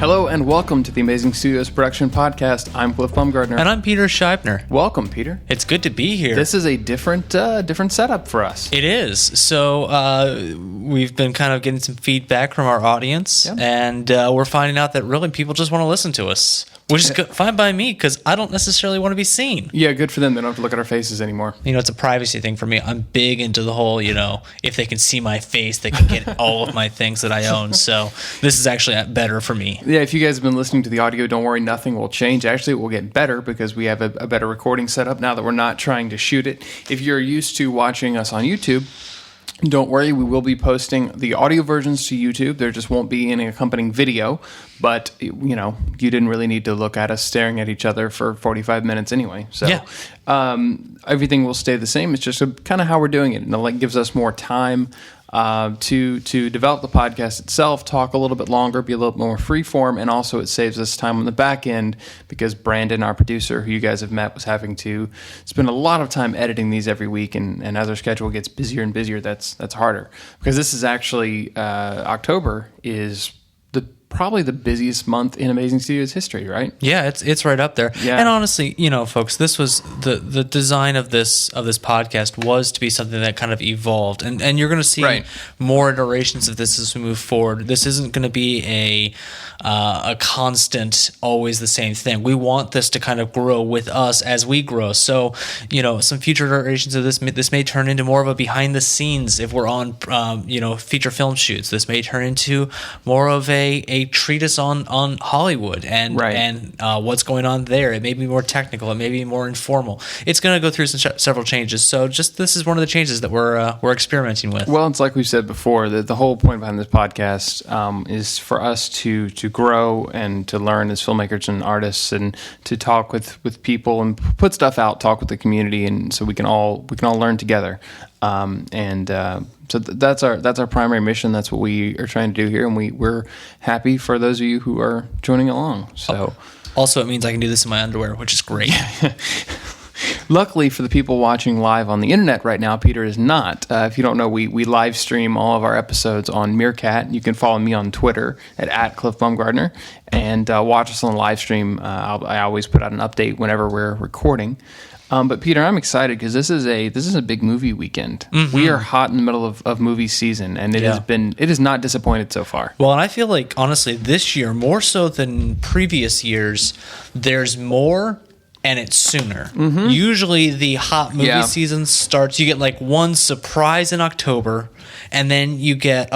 Hello and welcome to the Amazing Studios Production Podcast. I'm Cliff Baumgartner. And I'm Peter Scheibner. Welcome, Peter. It's good to be here. This is a different setup for us. It is. So we've been kind of getting some feedback from our audience, and we're finding out that really people just want to listen to us, which is fine by me because I don't necessarily want to be seen. Yeah, good for them. They don't have to look at our faces anymore. You know, it's a privacy thing for me. I'm big into the whole, if they can see my face, they can get all of my things that I own. So this is actually better for me. Yeah, if you guys have been listening to the audio, don't worry, nothing will change. Actually, it will get better because we have a better recording setup now that we're not trying to shoot it. If you're used to watching us on YouTube, don't worry, we will be posting the audio versions to YouTube. There just won't be any accompanying video, but, you didn't really need to look at us staring at each other for 45 minutes anyway. So everything will stay the same. It's just kind of how we're doing it. And it gives us more time to develop the podcast itself, talk a little bit longer, be a little bit more freeform, and also it saves us time on the back end because Brandon, our producer, who you guys have met, was having to spend a lot of time editing these every week, and as our schedule gets busier and busier, that's harder. Because this is actually October is probably the busiest month in Amazing Studios history, right? Yeah, it's right up there. Yeah. And honestly, folks, this was the design of this podcast was to be something that kind of evolved, and you're going to see more iterations of this as we move forward. This isn't going to be a constant, always the same thing. We want this to kind of grow with us as we grow. So, some future iterations of this may turn into more of a behind the scenes if we're on, feature film shoots. This may turn into more of a treatise on Hollywood and what's going on there. It may be more technical. It may be more informal. It's going to go through several changes. So this is one of the changes that we're experimenting with. Well, it's like we said before, the whole point behind this podcast is for us to grow and to learn as filmmakers and artists, and to talk with people and put stuff out, talk with the community, and so we can all learn together. So that's our primary mission. That's what we are trying to do here, and we're happy for those of you who are joining along. So, also, it means I can do this in my underwear, which is great. Luckily for the people watching live on the internet right now, Peter is not. If you don't know, we live stream all of our episodes on Meerkat. You can follow me on Twitter at Cliff Baumgartner, and watch us on the live stream. I always put out an update whenever we're recording. But Peter, I'm excited because this is a big movie weekend. Mm-hmm. We are hot in the middle of movie season, and it has not disappointed so far. Well, and I feel like honestly this year more so than previous years, there's more. And it's sooner. Mm-hmm. Usually the hot movie season starts, you get one surprise in October, and then you get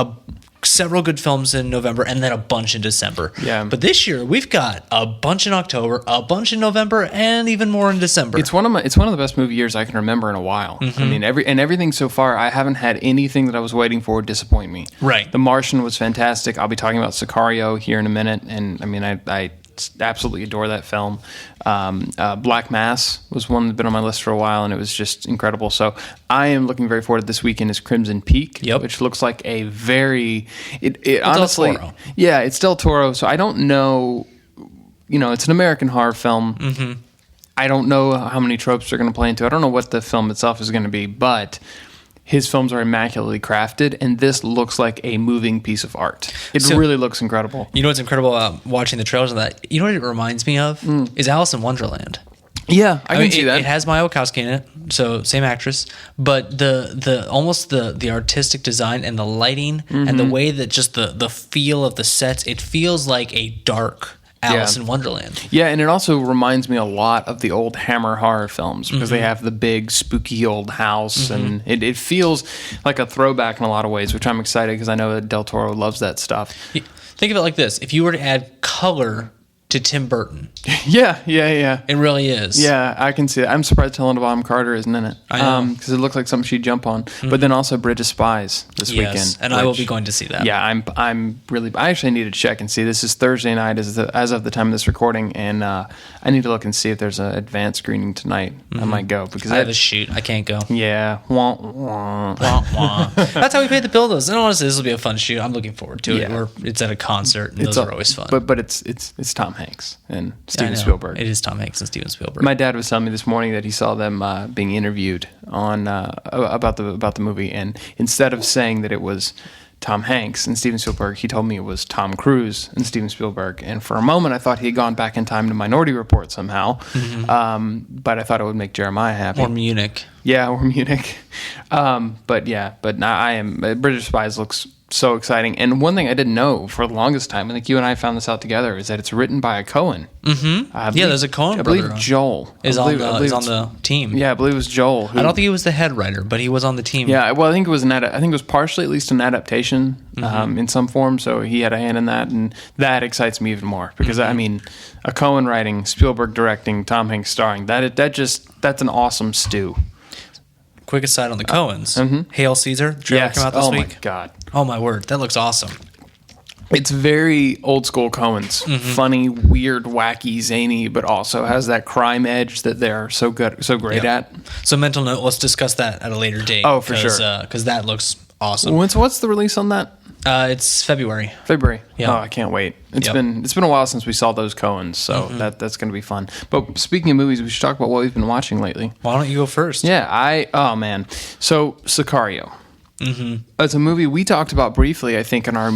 several good films in November, and then a bunch in December. Yeah. But this year, we've got a bunch in October, a bunch in November, and even more in December. It's one of the best movie years I can remember in a while. Mm-hmm. I mean, everything so far, I haven't had anything that I was waiting for disappoint me. Right. The Martian was fantastic. I'll be talking about Sicario here in a minute, and I mean, I absolutely adore that film. Black Mass was one that's been on my list for a while, and it was just incredible. So I am looking very forward to this weekend is Crimson Peak, which looks like a very it honestly, Del Toro. Yeah, it's Del Toro. So I don't know, it's an American horror film. Mm-hmm. I don't know how many tropes they're going to play into. I don't know what the film itself is going to be, but his films are immaculately crafted, and this looks like a moving piece of art. It really looks incredible. You know what's incredible about watching the trailers of that? You know what it reminds me of? Is Alice in Wonderland. Yeah, I can see that. It has Maya Wachowski in it, so same actress, but the almost the artistic design and the lighting and the way that just the feel of the sets, it feels like a dark Alice in Wonderland. Yeah, and it also reminds me a lot of the old Hammer horror films because they have the big spooky old house, and it feels like a throwback in a lot of ways, which I'm excited because I know that Del Toro loves that stuff. Think of it like this. If you were to add color to Tim Burton. Yeah. It really is. Yeah, I can see it. I'm surprised Helena Bonham Carter isn't in it. I know. Because it looked like something she'd jump on. But then also Bridge of Spies this weekend. And I will be going to see that. Yeah, I actually need to check and see. This is Thursday night as of the time of this recording, and I need to look and see if there's an advanced screening tonight. I might go. Because I have a shoot. I can't go. Yeah. Wah, wah. Wah, wah. That's how we paid the bill, though. And honestly, this will be a fun shoot. I'm looking forward to it. Or it's at a concert, and those are always fun. But it's Tom Hanks and Steven Spielberg. It is Tom Hanks and Steven Spielberg. My dad was telling me this morning that he saw them being interviewed on about the movie, and instead of saying that it was Tom Hanks and Steven Spielberg. He told me it was Tom Cruise and Steven Spielberg. And for a moment, I thought he had gone back in time to Minority Report somehow. But I thought it would make Jeremiah happy. Or Munich. Yeah, or Munich. But I am. Bridge of Spies looks so exciting. And one thing I didn't know for the longest time, I think you and I found this out together, is that it's written by a Coen. There's a Coen brother. I believe Joel is on the team. Yeah, I believe it was Joel. I don't think he was the head writer, but he was on the team. Yeah, well, I think it was partially at least an adaptation in some form. So he had a hand in that, and that excites me even more because I mean, a Coen writing, Spielberg directing, Tom Hanks starring. That's an awesome stew. Quick aside on the Coens. Hail Caesar, the trailer came out this week. Oh my god! Oh my word, that looks awesome. It's very old school Coens. Funny, weird, wacky, zany, but also has that crime edge that they're so great at. So mental note, let's discuss that at a later date. Oh, for sure. Because that looks awesome. What's the release on that? It's February. Yeah. Oh, I can't wait. It's been a while since we saw those Coens, so that's going to be fun. But speaking of movies, we should talk about what we've been watching lately. Why don't you go first? Yeah, So Sicario. It's a movie we talked about briefly, I think, in our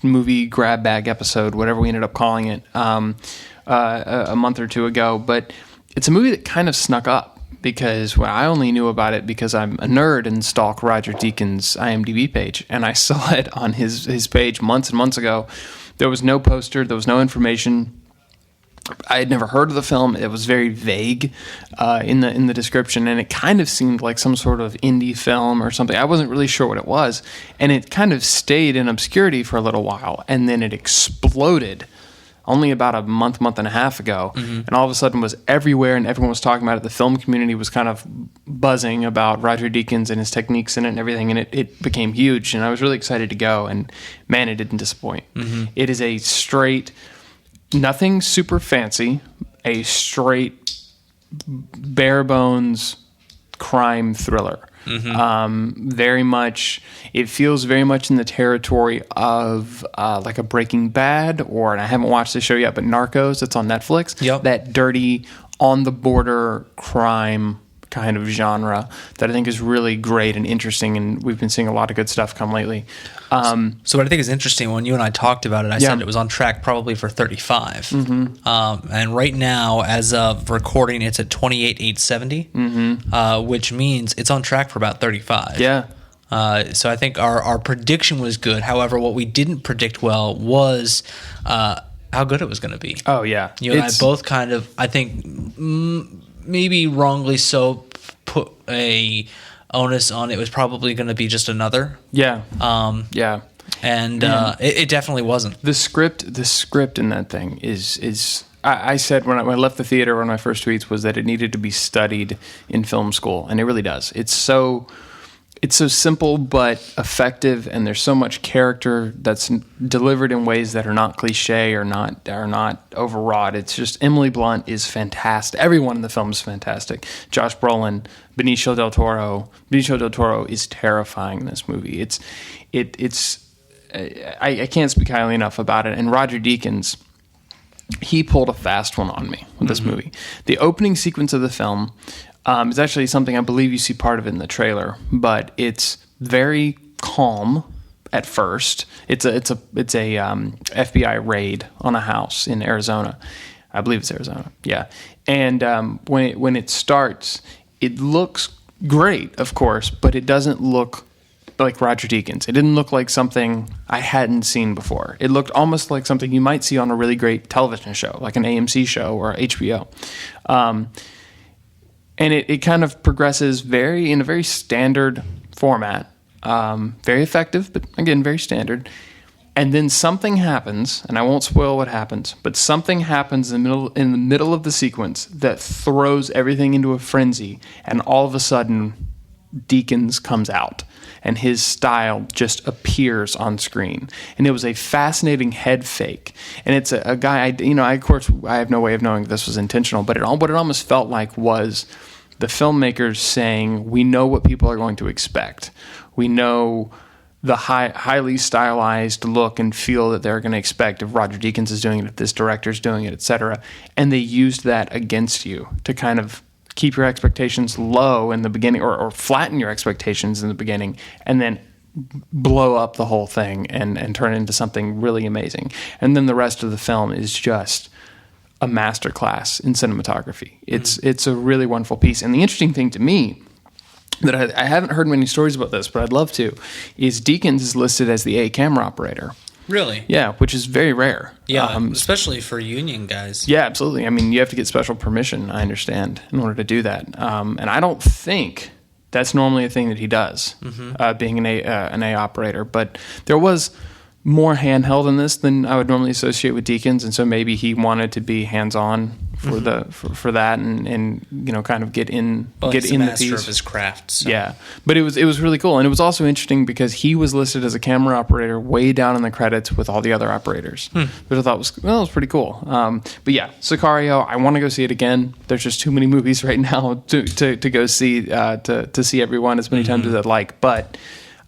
movie grab bag episode, whatever we ended up calling it, a month or two ago. But it's a movie that kind of snuck up. Because I only knew about it because I'm a nerd and stalk Roger Deakins' IMDb page. And I saw it on his page months and months ago. There was no poster. There was no information. I had never heard of the film. It was very vague in the description. And it kind of seemed like some sort of indie film or something. I wasn't really sure what it was. And it kind of stayed in obscurity for a little while. And then it exploded only about a month and a half ago, and all of a sudden was everywhere, and everyone was talking about it. The film community was kind of buzzing about Roger Deakins and his techniques in it and everything, and it became huge, and I was really excited to go, and man, it didn't disappoint. It is a straight, nothing super fancy, a straight, bare-bones crime thriller. Very much, it feels very much in the territory of like a Breaking Bad, and I haven't watched the show yet, but Narcos, it's on Netflix. That dirty, on the border crime kind of genre that I think is really great and interesting, and we've been seeing a lot of good stuff come lately. So what I think is interesting, when you and I talked about it, I said it was on track probably for 35. And right now, as of recording, it's at 28,870, which means it's on track for about 35. Yeah. So I think our prediction was good. However, what we didn't predict well was how good it was going to be. Oh, yeah. You and I both kind of, I think, maybe wrongly so, put a onus on it was probably going to be just another. Yeah. And it definitely wasn't. The script in that thing is I said when I left the theater, one of my first tweets was that it needed to be studied in film school, and it really does. It's so simple but effective, and there's so much character that's delivered in ways that are not cliche or not overwrought. It's just, Emily Blunt is fantastic. Everyone in the film is fantastic. Josh Brolin, Benicio del Toro. Benicio del Toro is terrifying in this movie. I can't speak highly enough about it. And Roger Deakins, he pulled a fast one on me with this movie. The opening sequence of the film is actually something I believe you see part of it in the trailer, but it's very calm at first. It's a FBI raid on a house in Arizona. I believe it's Arizona. Yeah. And when it starts, it looks great, of course, but it doesn't look like Roger Deakins. It didn't look like something I hadn't seen before. It looked almost like something you might see on a really great television show, like an AMC show or HBO. And it kind of progresses in a very standard format. Very effective, but again, very standard. And then something happens, and I won't spoil what happens, but something happens in the middle of the sequence that throws everything into a frenzy, and all of a sudden, Deakins comes out, and his style just appears on screen. And it was a fascinating head fake. And it's a guy, of course, I have no way of knowing if this was intentional, but what it almost felt like was the filmmakers saying, we know what people are going to expect. We know the highly stylized look and feel that they're going to expect if Roger Deakins is doing it, if this director's doing it, etc. And they used that against you to kind of keep your expectations low in the beginning, or flatten your expectations in the beginning, and then blow up the whole thing and turn it into something really amazing. And then the rest of the film is just a masterclass in cinematography. It's a really wonderful piece. And the interesting thing to me, that I haven't heard many stories about this, but I'd love to, is Deakins is listed as the A camera operator. Really? Yeah, which is very rare. Yeah, especially for union guys. Yeah, absolutely. I mean, you have to get special permission, I understand, in order to do that. And I don't think that's normally a thing that he does, being an A operator. But there was more handheld in this than I would normally associate with Deakins, and so maybe he wanted to be hands-on for for that, and kind of get in the piece. Of his craft. So. Yeah, but it was really cool, and it was also interesting because he was listed as a camera operator way down in the credits with all the other operators, which I thought was pretty cool. But yeah, Sicario, I want to go see it again. There's just too many movies right now to go see to see everyone as many times as I'd like, but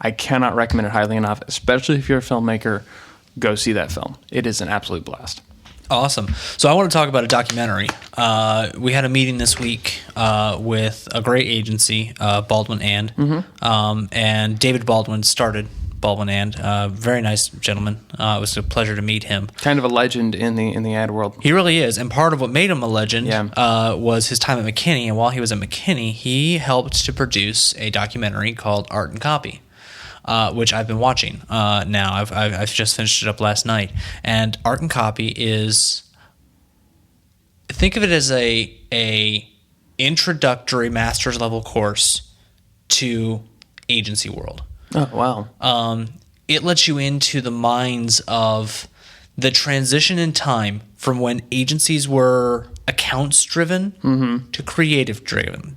I cannot recommend it highly enough, especially if you're a filmmaker. Go see that film. It is an absolute blast. Awesome. So I want to talk about a documentary. We had a meeting this week with a great agency, Baldwin and David Baldwin started Baldwin and very nice gentleman. It was a pleasure to meet him. Kind of a legend in the ad world. He really is, and part of what made him a legend was his time at McKinney. And while he was at McKinney, he helped to produce a documentary called Art and Copy. Which I've been watching now. I've just finished it up last night. And Art and Copy is, think of it as a introductory master's level course to agency world. Oh, wow. It lets you into the minds of the transition in time from when agencies were accounts driven to creative driven.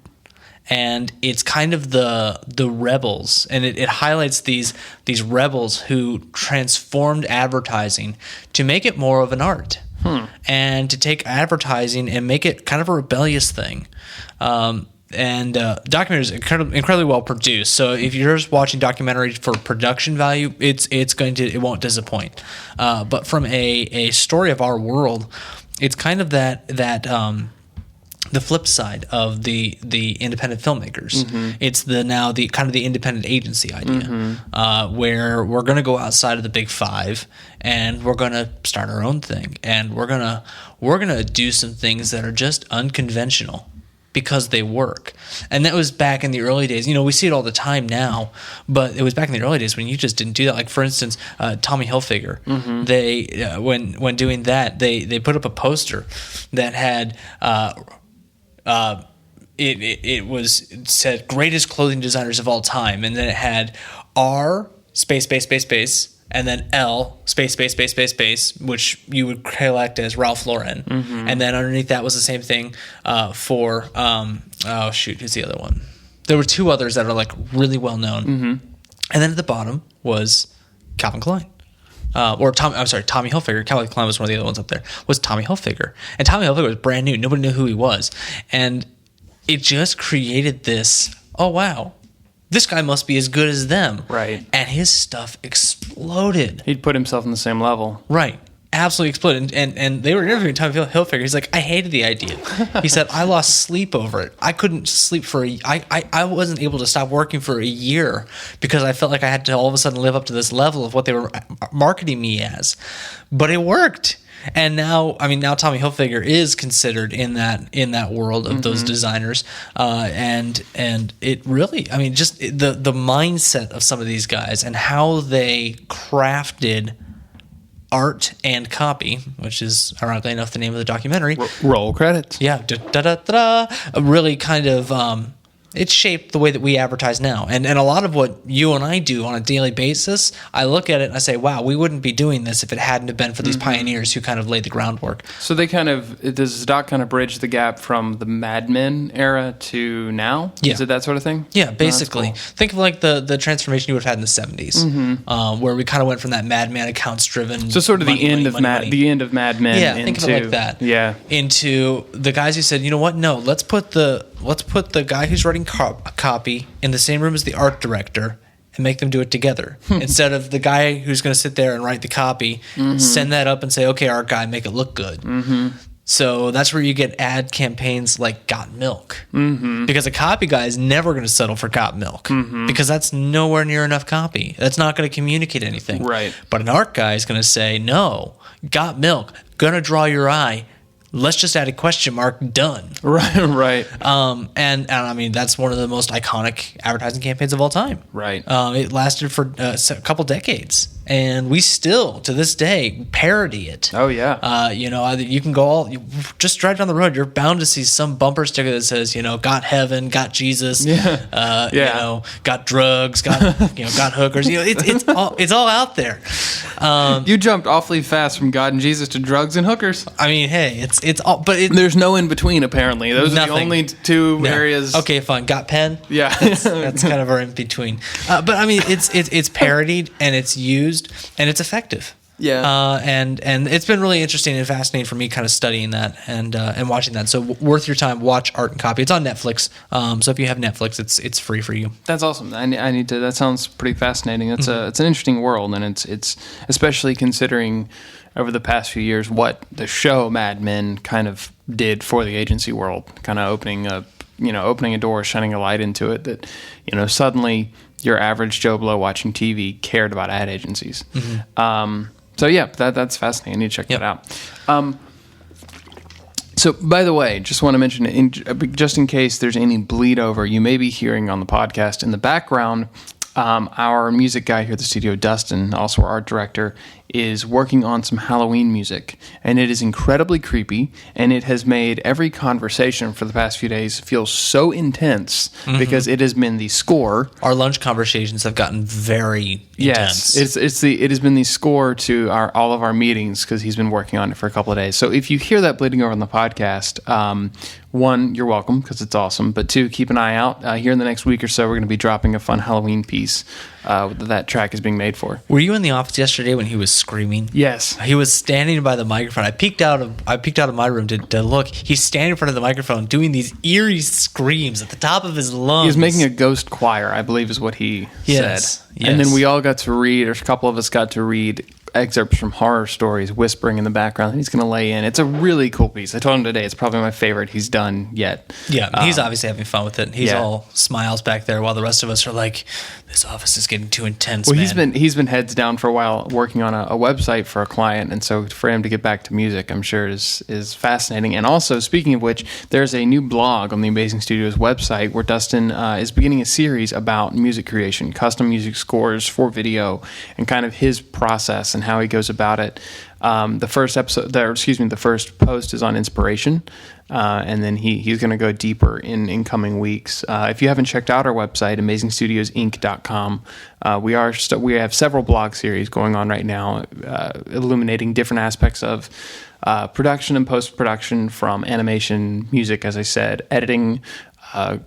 And it's kind of the rebels, and it highlights these rebels who transformed advertising to make it more of an art, and to take advertising and make it kind of a rebellious thing. Documentary is incredibly well produced. So if you're just watching documentary for production value, it won't disappoint. But from a story of our world, it's kind of that the flip side of the independent filmmakers. It's the kind of the independent agency idea, where we're going to go outside of the big five and we're going to start our own thing, and we're going to do some things that are just unconventional because they work. And that was back in the early days. We see it all the time now, but it was back in the early days when you just didn't do that. Like, for instance, Tommy Hilfiger, they when doing that, they put up a poster that had it said greatest clothing designers of all time, and then it had R space, and then L space, which you would collect as Ralph Lauren, and then underneath that was the same thing for who's the other one? There were two others that are like really well known, and then at the bottom was Calvin Klein. Tommy Hilfiger. Calvin Klein was one of the other ones up there. Was Tommy Hilfiger, and Tommy Hilfiger was brand new. Nobody knew who he was, and it just created this. Oh wow, this guy must be as good as them, right? And his stuff exploded. He'd put himself on the same level, right? Absolutely exploded. And they were interviewing Tommy Hilfiger. He's like, I hated the idea. He said, I lost sleep over it. I couldn't sleep I wasn't able to stop working for a year because I felt like I had to all of a sudden live up to this level of what they were marketing me as. But it worked. And now Tommy Hilfiger is considered in that world of those designers, and it really, just the mindset of some of these guys and how they crafted Art and Copy, which is ironically enough the name of the documentary. Roll credits. Yeah, really kind of it shaped the way that we advertise now. And a lot of what you and I do on a daily basis, I look at it and I say, wow, we wouldn't be doing this if it hadn't have been for these pioneers who kind of laid the groundwork. So does the doc kind of bridge the gap from the Mad Men era to now? Yeah. Is it that sort of thing? Yeah, basically. Cool. Think of like the transformation you would have had in the 70s, where we kind of went from that Mad Men accounts driven. So sort of the end of Mad Men. Yeah, think of it like that. Yeah. Into the guys who said, you know what? No, let's put the guy who's writing copy in the same room as the art director and make them do it together. Instead of the guy who's going to sit there and write the copy, send that up and say, okay, art guy, make it look good. So that's where you get ad campaigns like Got Milk. Mm-hmm. Because a copy guy is never going to settle for Got Milk. Mm-hmm. Because that's nowhere near enough copy. That's not going to communicate anything. Right. But an art guy is going to say, no, Got Milk, going to draw your eye. Let's just add a question mark, done. Right. And I mean, that's one of the most iconic advertising campaigns of all time. Right. It lasted for a couple decades. And we still, to this day, parody it. Oh, yeah. You can go just drive down the road. You're bound to see some bumper sticker that says, got heaven, got Jesus, got drugs, got hookers. It's all out there. You jumped awfully fast from God and Jesus to drugs and hookers. I mean, hey, it's all, but there's no in between. Apparently, those are the only two areas. Okay, fine. Got pen. Yeah, that's kind of our in between. But I mean, it's parodied and it's used and it's effective. Yeah. And it's been really interesting and fascinating for me, kind of studying that and watching that. So worth your time. Watch Art and Copy. It's on Netflix. So if you have Netflix, it's free for you. That's awesome. I need to. That sounds pretty fascinating. It's it's an interesting world, and it's especially considering over the past few years what the show Mad Men kind of did for the agency world, kind of opening a door, shining a light into it. That suddenly your average Joe Blow watching TV cared about ad agencies. Mm-hmm. So yeah, that's fascinating. I need to check that out. So by the way, just want to mention, just in case there's any bleed over, you may be hearing on the podcast in the background, our music guy here at the studio, Dustin, also our art director, is working on some Halloween music, and it is incredibly creepy, and it has made every conversation for the past few days feel so intense because it has been the score. Our lunch conversations have gotten very intense. Yes, it has been the score to all of our meetings because he's been working on it for a couple of days. So if you hear that bleeding over on the podcast, one, you're welcome because it's awesome, but two, keep an eye out. Here in the next week or so, we're going to be dropping a fun Halloween piece that track is being made for. Were you in the office yesterday when he was screaming? Yes. He was standing by the microphone. I peeked out of my room to look. He's standing in front of the microphone doing these eerie screams at the top of his lungs. He was making a ghost choir, I believe is what he said. Yes. And then we all got to read, or a couple of us got to read excerpts from horror stories, whispering in the background. He's going to lay in. It's a really cool piece. I told him today it's probably my favorite he's done yet. Yeah, he's obviously having fun with it. He's all smiles back there while the rest of us are like, this office is getting too intense, man. He's been heads down for a while working on a website for a client, and so for him to get back to music, I'm sure is fascinating. And also, speaking of which, there's a new blog on the Amazing Studios website where Dustin is beginning a series about music creation, custom music scores for video, and kind of his process and how he goes about it. The first post is on inspiration, and then he's going to go deeper in coming weeks. If you haven't checked out our website, amazingstudiosinc.com, we have several blog series going on right now, illuminating different aspects of production and post-production, from animation, music, as I said, editing,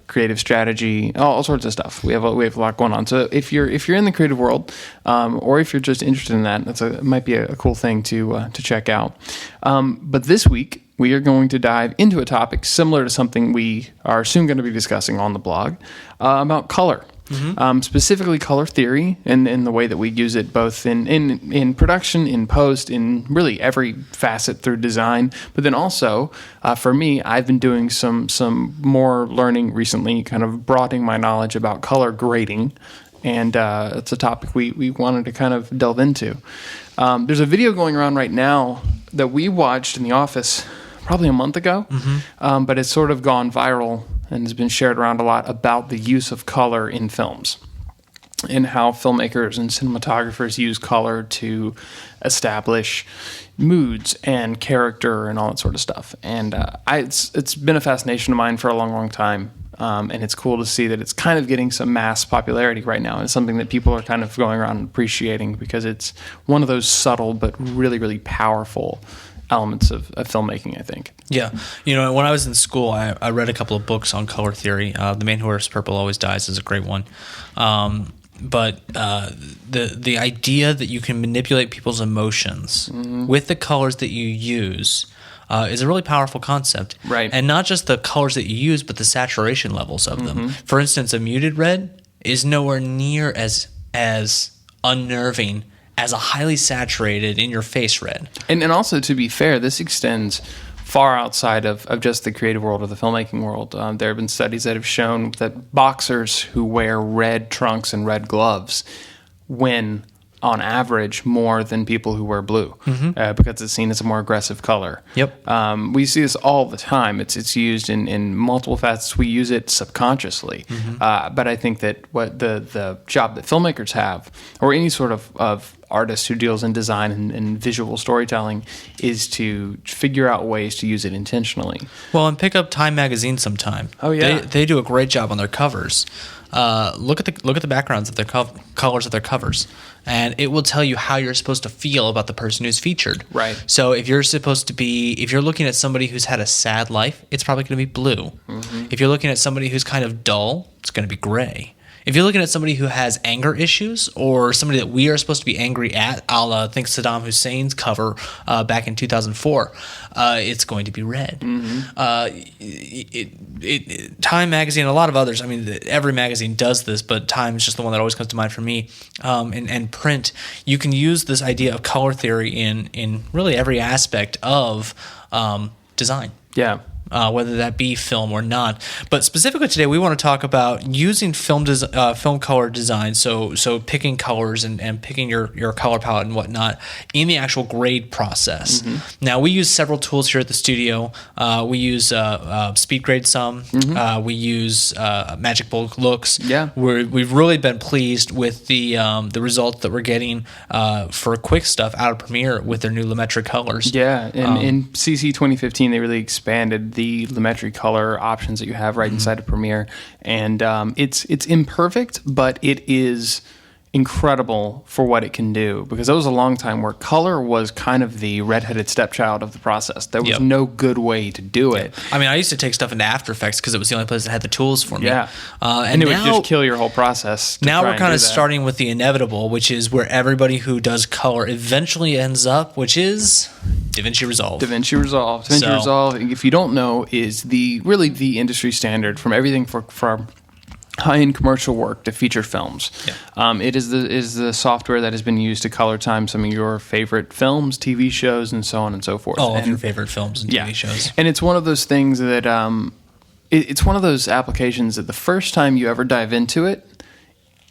creative strategy, all sorts of stuff. We have a lot going on. So if you're in the creative world, or if you're just interested in that, it might be a cool thing to check out. But this week we are going to dive into a topic similar to something we are soon going to be discussing on the blog, about color. Mm-hmm. Specifically color theory and the way that we use it both in production, in post, in really every facet through design. But then also, for me, I've been doing some more learning recently, kind of broadening my knowledge about color grading. And it's a topic we wanted to kind of delve into. There's a video going around right now that we watched in the office probably a month ago, but it's sort of gone viral and has been shared around a lot about the use of color in films and how filmmakers and cinematographers use color to establish moods and character and all that sort of stuff. And it's been a fascination of mine for a long, long time. And it's cool to see that it's kind of getting some mass popularity right now. It's something that people are kind of going around appreciating because it's one of those subtle but really, really powerful elements of filmmaking, I think. Yeah. When I was in school, I read a couple of books on color theory. The Man Who Wears Purple Always Dies is a great one. But the idea that you can manipulate people's emotions with the colors that you use is a really powerful concept. Right. And not just the colors that you use, but the saturation levels of them. For instance, a muted red is nowhere near as unnerving as a highly saturated in-your-face red. And also, to be fair, this extends far outside of just the creative world or the filmmaking world. There have been studies that have shown that boxers who wear red trunks and red gloves win on average more than people who wear blue, because it's seen as a more aggressive color. Yep. We see this all the time. It's used in multiple facets. We use it subconsciously. But I think that what the job that filmmakers have, or any sort of artist who deals in design and visual storytelling, is to figure out ways to use it intentionally. Well, and pick up Time magazine sometime. Oh yeah, they do a great job on their covers. Look at the backgrounds of their colors of their covers, and it will tell you how you're supposed to feel about the person who's featured. Right. So if you're looking at somebody who's had a sad life, it's probably going to be blue. If you're looking at somebody who's kind of dull, it's going to be gray. If you're looking at somebody who has anger issues, or somebody that we are supposed to be angry at, a la think Saddam Hussein's cover back in 2004, it's going to be red. Time magazine, a lot of others, I mean, every magazine does this, but Time is just the one that always comes to mind for me. And print, you can use this idea of color theory in really every aspect of design. Yeah. Whether that be film or not. But specifically today, we want to talk about using film color design, so picking colors and picking your color palette and whatnot in the actual grade process. Now, we use several tools here at the studio. We use Speed Grade some. We use Magic Bulk Looks. Yeah. We've really been pleased with the results that we're getting for quick stuff out of Premiere with their new Lumetri colors. Yeah, in CC 2015, they really expanded the Lumetri color options that you have right inside of Premiere, and it's imperfect, but it is incredible for what it can do, because there was a long time where color was kind of the redheaded stepchild of the process. There was no good way to do it. I mean, I used to take stuff into After Effects because it was the only place that had the tools for me. Yeah, and it would just kill your whole process. Now we're kind of starting with the inevitable, which is where everybody who does color eventually ends up, which is DaVinci Resolve. DaVinci Resolve, if you don't know, is really the industry standard from everything for high-end commercial work to feature films. It is the software that has been used to color time some of your favorite films, TV shows, and so on and so forth. All of your favorite films and TV shows. And it's one of those things that it's one of those applications that the first time you ever dive into it,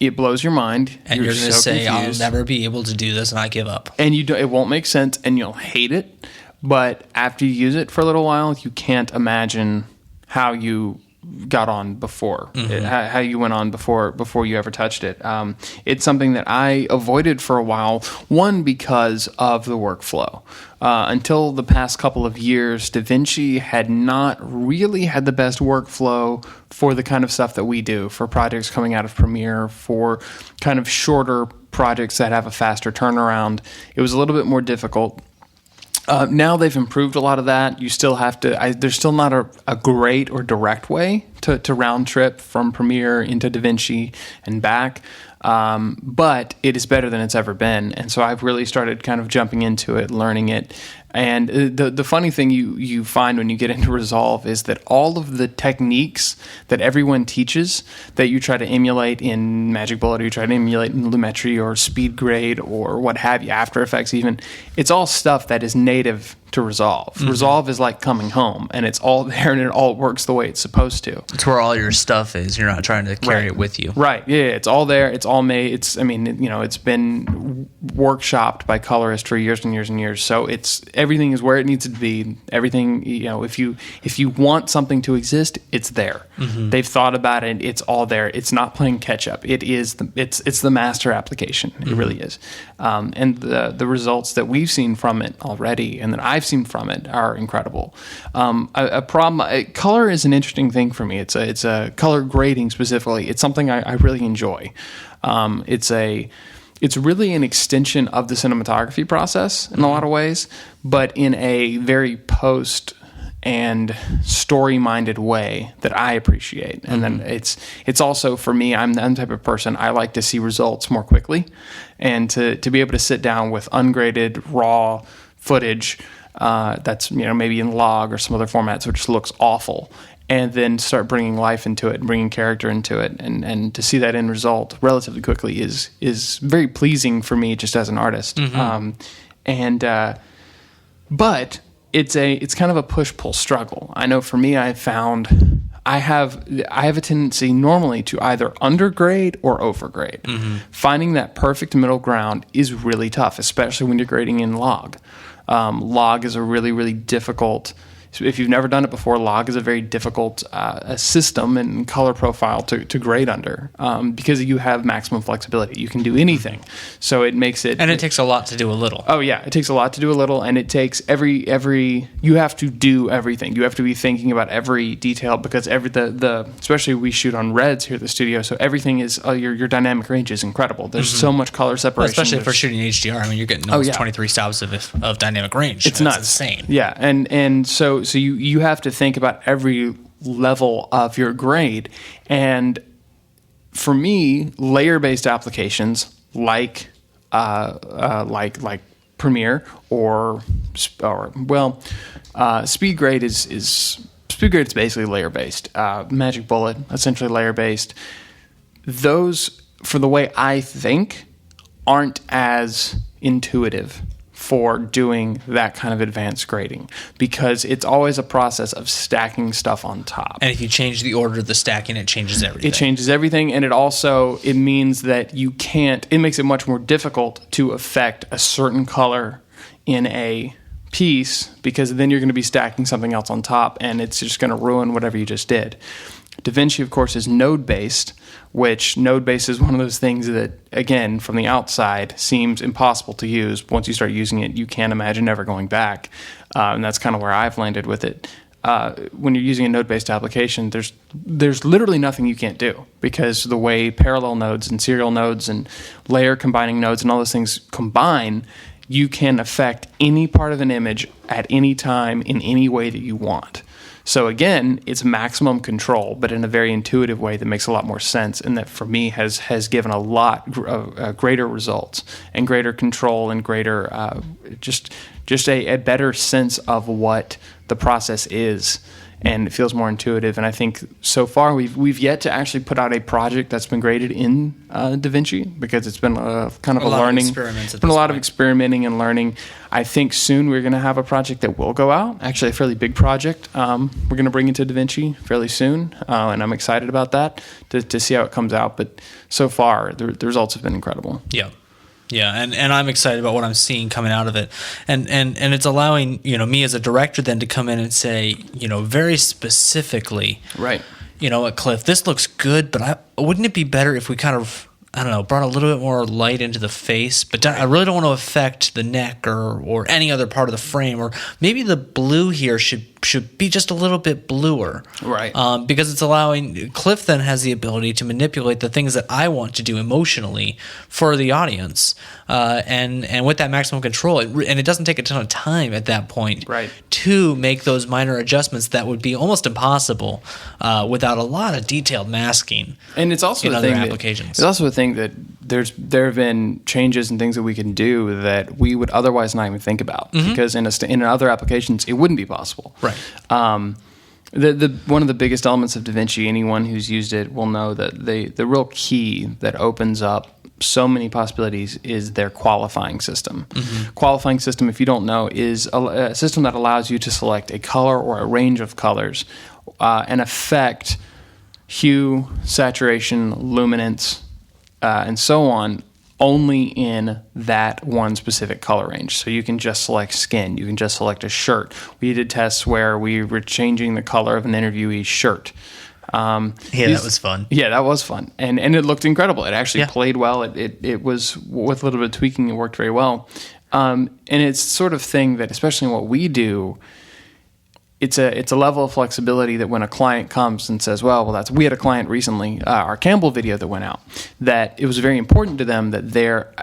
it blows your mind. And you're going to say, confused. I'll never be able to do this, and I give up. And it won't make sense, and you'll hate it. But after you use it for a little while, you can't imagine how you got on before, how you went on before you ever touched it. It's something that I avoided for a while, one, because of the workflow. Until the past couple of years, DaVinci had not really had the best workflow for the kind of stuff that we do, for projects coming out of Premiere, for kind of shorter projects that have a faster turnaround. It was a little bit more difficult. Now they've improved a lot of that. You still have to. There's still not a great or direct way to round trip from Premiere into DaVinci and back, but it is better than it's ever been. And so I've really started kind of jumping into it, learning it. And the funny thing you find when you get into Resolve is that all of the techniques that everyone teaches that you try to emulate in Magic Bullet, or you try to emulate in Lumetri or Speed Grade or what have you, After Effects even, it's all stuff that is native to Resolve. Resolve is like coming home, and it's all there, and it all works the way it's supposed to. It's where all your stuff is. You're not trying to carry it with you. Right. Yeah, it's all there. It's all made. It's been workshopped by colorists for years and years and years. So everything is where it needs to be. Everything, if you want something to exist, it's there. They've thought about it. It's all there. It's not playing catch up. It's the master application. It really is. And the results that we've seen from it already, and that I've seen from it, are incredible. Color is an interesting thing for me. It's a color grading specifically. It's something I really enjoy. It's really an extension of the cinematography process in a lot of ways, but in a very post and story-minded way that I appreciate. And then it's also, for me, I'm the type of person, I like to see results more quickly, and to be able to sit down with ungraded, raw footage that's maybe in log or some other formats which looks awful, and then start bringing life into it and bringing character into it, and to see that end result relatively quickly is very pleasing for me just as an artist. But it's kind of a push-pull struggle. I know for me, I have a tendency normally to either undergrade or overgrade. Finding that perfect middle ground is really tough, especially when you're grading in log. Log is a really, really difficult. If you've never done it before, log is a very difficult system and color profile to grade under because you have maximum flexibility. You can do anything, so it makes it. And it takes a lot to do a little. Oh yeah, it takes a lot to do a little, and it takes every. You have to do everything. You have to be thinking about every detail because especially we shoot on reds here at the studio, so everything is your dynamic range is incredible. There's so much color separation. Well, especially if we're shooting HDR. I mean, you're getting almost 23 stops of dynamic range. It's nuts. Insane. Yeah, and so you have to think about every level of your grade. And for me, layer-based applications like Premiere or SpeedGrade SpeedGrade is basically layer-based. Magic Bullet, essentially layer-based. Those, for the way I think, aren't as intuitive for doing that kind of advanced grading because it's always a process of stacking stuff on top. And if you change the order of the stacking, it changes everything. It changes everything, and it means that it makes it much more difficult to affect a certain color in a piece because then you're going to be stacking something else on top, and it's just going to ruin whatever you just did. DaVinci, of course, is node-based, which node-based is one of those things that, again, from the outside, seems impossible to use. Once you start using it, you can't imagine ever going back, and that's kind of where I've landed with it. When you're using a node-based application, there's literally nothing you can't do because the way parallel nodes and serial nodes and layer combining nodes and all those things combine, you can affect any part of an image at any time in any way that you want. So again, it's maximum control, but in a very intuitive way that makes a lot more sense, and that for me has given a lot greater results and greater control and greater just a better sense of what the process is, and it feels more intuitive. And I think so far we've yet to actually put out a project that's been graded in DaVinci because it's been kind of a learning. It's been a lot of experimenting and learning. I think soon we're going to have a project that will go out, actually a fairly big project. We're going to bring into DaVinci fairly soon, and I'm excited about that to see how it comes out. But so far, the results have been incredible. Yeah. Yeah, and I'm excited about what I'm seeing coming out of it. And it's allowing, me as a director then to come in and say, very specifically, right. At Cliff, this looks good, but wouldn't it be better if we kind of, brought a little bit more light into the face, but I really don't want to affect the neck or any other part of the frame, or maybe the blue here should be just a little bit bluer. Right. Because it's allowing, Cliff then has the ability to manipulate the things that I want to do emotionally for the audience. And with that maximum control, and it doesn't take a ton of time at that point right. to make those minor adjustments that would be almost impossible without a lot of detailed masking. And it's also in other applications. It's also a thing that there have been changes and things that we can do that we would otherwise not even think about because in other applications it wouldn't be possible. Right. The one of the biggest elements of DaVinci, anyone who's used it will know that the real key that opens up so many possibilities is their qualifying system. Qualifying system, if you don't know, is a system that allows you to select a color or a range of colors and affect hue, saturation, luminance, and so on only in that one specific color range. So you can just select skin. You can just select a shirt. We did tests where we were changing the color of an interviewee's shirt. That was fun. Yeah, that was fun. And it looked incredible. It actually played well. It was, with a little bit of tweaking, it worked very well. And it's the sort of thing that, especially in what we do, it's a level of flexibility that when a client comes and says, we had a client recently, our Campbell video that went out, that it was very important to them that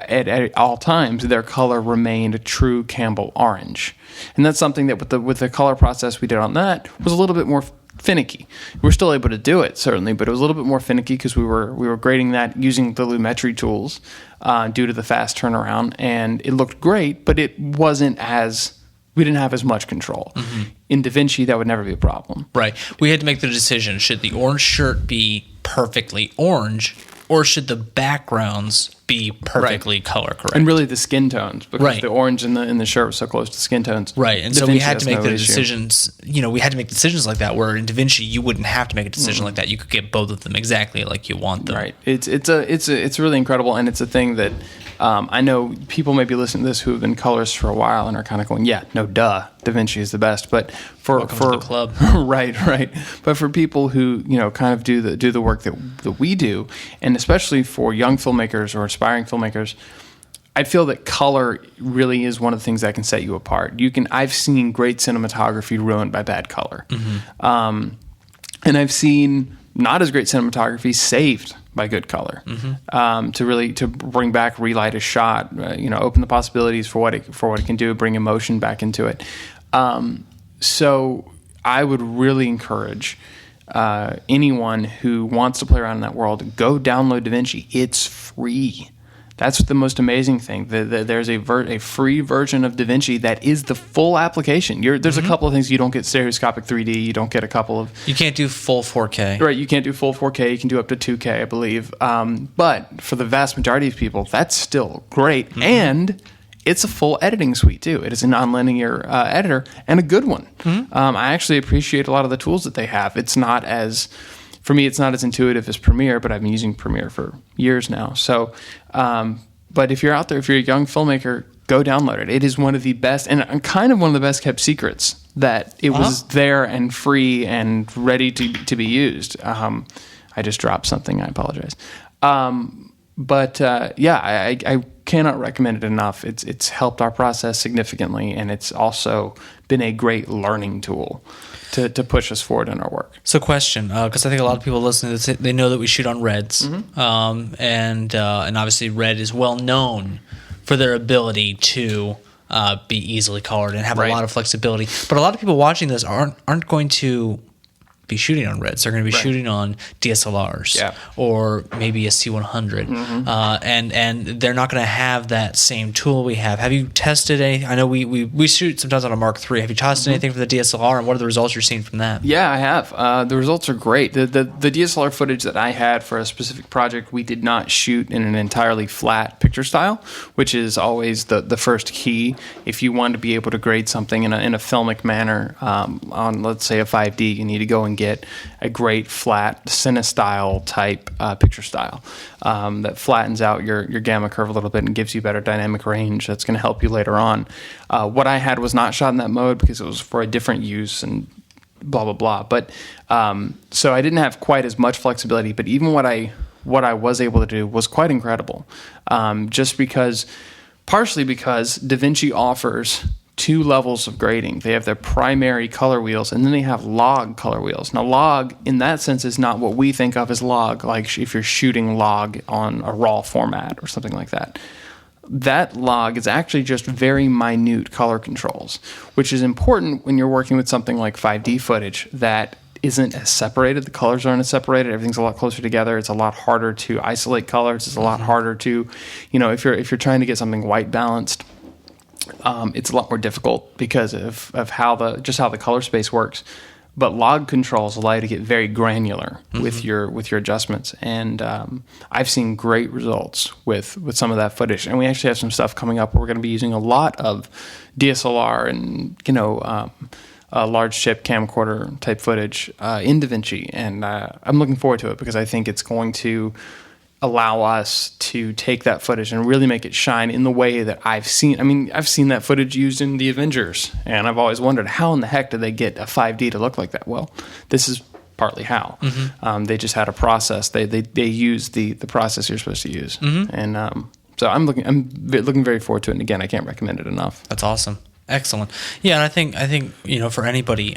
at all times their color remained a true Campbell orange. And that's something that with the color process we did on that was a little bit more finicky. We're still able to do it, certainly, but it was a little bit more finicky because we were grading that using the Lumetri tools due to the fast turnaround, and it looked great, but it wasn't we didn't have as much control. In DaVinci, that would never be a problem. Right. We had to make the decision, should the orange shirt be perfectly orange, or should the backgrounds be perfectly color correct. And really the skin tones, because Right. the orange in the shirt was so close to skin tones. Right, and Da so we Vinci had has to make no the issue. decisions. We had to make decisions like that. Where in Da Vinci, you wouldn't have to make a decision like that. You could get both of them exactly like you want them. Right. It's really incredible, and it's a thing that I know people may be listening to this who have been colorists for a while and are kind of going, yeah, no, duh, Da Vinci is the best. But Welcome to the club. right. But for people who kind of do the work that we do, and especially for young filmmakers or aspiring filmmakers, I feel that color really is one of the things that can set you apart. I've seen great cinematography ruined by bad color, and I've seen not as great cinematography saved by good color. To bring back, relight a shot, open the possibilities for what it can do, bring emotion back into it. So I would really encourage anyone who wants to play around in that world, go download DaVinci. It's free. That's the most amazing thing. There's a free version of DaVinci that is the full application. There's a couple of things you don't get stereoscopic 3D. You don't get a couple of... You can't do full 4K. Right, you can't do full 4K. You can do up to 2K, I believe. But for the vast majority of people, that's still great. And it's a full editing suite, too. It is a nonlinear editor, and a good one. I actually appreciate a lot of the tools that they have. It's not as... For me, it's not as intuitive as Premiere, but I've been using Premiere for years now. So, but if you're out there, if you're a young filmmaker, go download it. It is one of the best, and kind of one of the best kept secrets, that it was there and free and ready to be used. I just dropped something. I apologize. But I cannot recommend it enough. It's helped our process significantly, and it's also been a great learning tool to push us forward in our work. So, question, because I think a lot of people listening to this, they know that we shoot on Reds, and obviously Red is well known for their ability to be easily colored and have a lot of flexibility. But a lot of people watching this aren't going to be shooting on Reds. They're going to be shooting on DSLRs or maybe a C100, and they're not going to have that same tool we have. Have you tested any? I know we shoot sometimes on a Mark III. Have you tested anything for the DSLR, and what are the results you're seeing from that? Yeah, I have. The results are great. The DSLR footage that I had for a specific project, we did not shoot in an entirely flat picture style, which is always the first key. If you want to be able to grade something in a filmic manner on, let's say, a 5D, you need to go and get a great flat cine-style type picture style that flattens out your gamma curve a little bit and gives you better dynamic range. That's going to help you later on. What I had was not shot in that mode because it was for a different use and blah, blah, blah. But so I didn't have quite as much flexibility, but even what I was able to do was quite incredible. Partially because DaVinci offers two levels of grading. They have their primary color wheels, and then they have log color wheels. Now, log, in that sense, is not what we think of as log, like if you're shooting log on a RAW format or something like that. That log is actually just very minute color controls, which is important when you're working with something like 5D footage that isn't as separated. The colors aren't as separated. Everything's a lot closer together. It's a lot harder to isolate colors. It's a lot harder to, if you're trying to get something white balanced, it's a lot more difficult because of how the color space works. But log controls allow you to get very granular with your adjustments, and I've seen great results with some of that footage. And we actually have some stuff coming up where we're going to be using a lot of DSLR and large chip camcorder type footage in DaVinci, and I'm looking forward to it because I think it's going to allow us to take that footage and really make it shine in the way that I've seen. I mean, I've seen that footage used in The Avengers, and I've always wondered, how in the heck did they get a 5D to look like that? Well, this is partly how. They just had a process. They used the process you're supposed to use. And so I'm looking very forward to it. And again, I can't recommend it enough. That's awesome. Excellent. Yeah, and I think for anybody,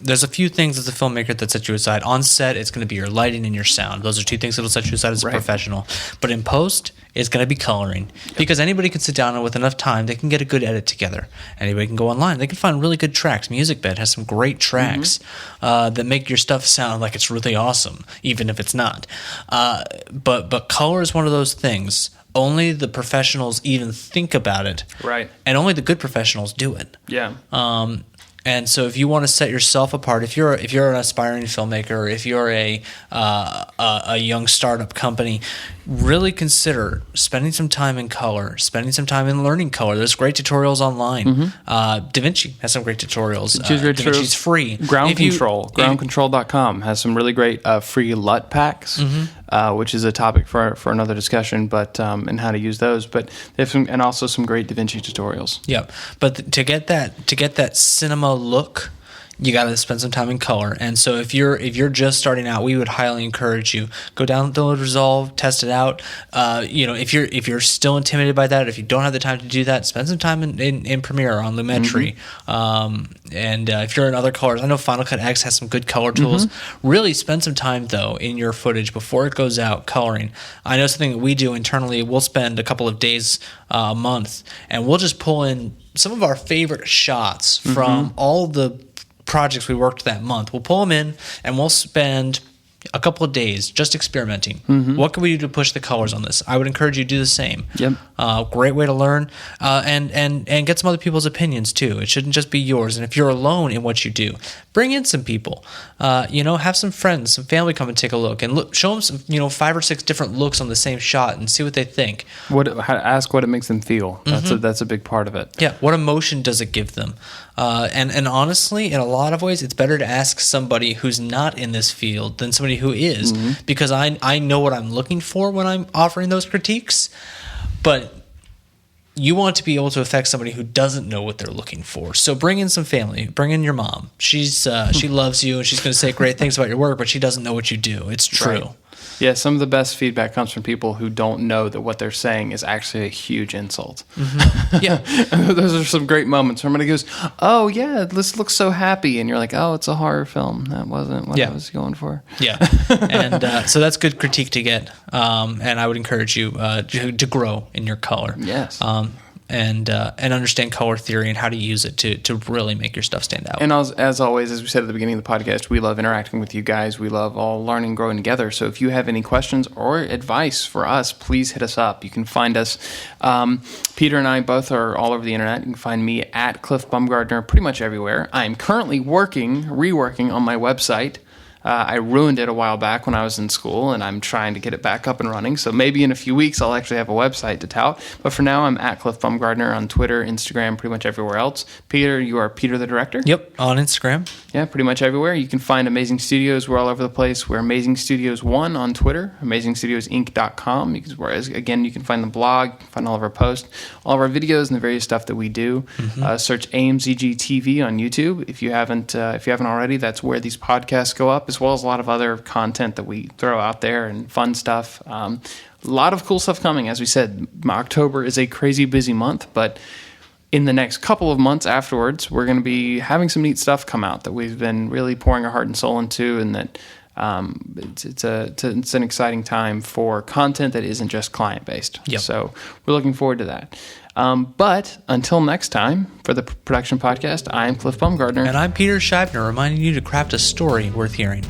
there's a few things as a filmmaker that set you aside. On set, it's going to be your lighting and your sound. Those are two things that will set you aside as a professional. But in post, it's going to be coloring. Because anybody can sit down and with enough time, they can get a good edit together. Anybody can go online. They can find really good tracks. MusicBed has some great tracks that make your stuff sound like it's really awesome, even if it's not. But color is one of those things. Only the professionals even think about it. Right. And only the good professionals do it. Yeah. And so if you want to set yourself apart, if you're an aspiring filmmaker, if you're a young startup company, really consider spending some time in color, spending some time in learning color. There's great tutorials online. DaVinci has some great tutorials. DaVinci's free. Groundcontrol.com has some really great free LUT packs, which is a topic for another discussion, but and how to use those. But they have and also some great DaVinci tutorials. Yeah, but to get that cinema look, you got to spend some time in color. And so if you're just starting out, we would highly encourage you, go download Resolve, test it out. If you're still intimidated by that, if you don't have the time to do that, spend some time in Premiere on Lumetri. And if you're in other colors, I know Final Cut X has some good color tools. Really spend some time though in your footage before it goes out coloring. I know something that we do internally, we'll spend a couple of days a month and we'll just pull in some of our favorite shots from all the projects we worked that month. We'll pull them in and we'll spend a couple of days just experimenting. What can we do to push the colors on this? I would encourage you to do the same. Great way to learn and get some other people's opinions too. It shouldn't just be yours. And if you're alone in what you do, bring in some people. Have some friends, some family come and take a look and show them some 5 or 6 different looks on the same shot and see what they think. Ask what it makes them feel. That's a big part of it. Yeah. What emotion does it give them? And honestly, in a lot of ways, it's better to ask somebody who's not in this field than somebody who is, because I know what I'm looking for when I'm offering those critiques, but you want to be able to affect somebody who doesn't know what they're looking for. So bring in some family. Bring in your mom. She loves you, and she's going to say great things about your work, but she doesn't know what you do. It's true. Right. Yeah, some of the best feedback comes from people who don't know that what they're saying is actually a huge insult. Yeah. Those are some great moments. Somebody goes, oh, yeah, this looks so happy. And you're like, oh, it's a horror film. That wasn't what I was going for. Yeah. And so that's good critique to get. And I would encourage you to grow in your color. Yes. And understand color theory and how to use it to really make your stuff stand out. And as always, as we said at the beginning of the podcast, we love interacting with you guys. We love all learning and growing together. So if you have any questions or advice for us, please hit us up. You can find us. Peter and I both are all over the internet. You can find me at Cliff Bumgardner pretty much everywhere. I am currently reworking on my website. I ruined it a while back when I was in school, and I'm trying to get it back up and running. So maybe in a few weeks I'll actually have a website to tout. But for now, I'm at Cliff Bumgardner on Twitter, Instagram, pretty much everywhere else. Peter, you are Peter the Director? Yep, on Instagram. Yeah, pretty much everywhere. You can find Amazing Studios. We're all over the place. We're Amazing Studios 1 on Twitter, AmazingStudiosInc.com. Again, you can find the blog, you can find all of our posts, all of our videos, and the various stuff that we do. Search AMZG TV on YouTube. If you haven't already, that's where these podcasts go up, as well as a lot of other content that we throw out there and fun stuff. A lot of cool stuff coming. As we said, October is a crazy busy month, but in the next couple of months afterwards, we're going to be having some neat stuff come out that we've been really pouring our heart and soul into, and that it's an exciting time for content that isn't just client-based. Yep. So we're looking forward to that. But until next time, for the Production Podcast, I am Cliff Bumgardner. And I'm Peter Scheibner, reminding you to craft a story worth hearing.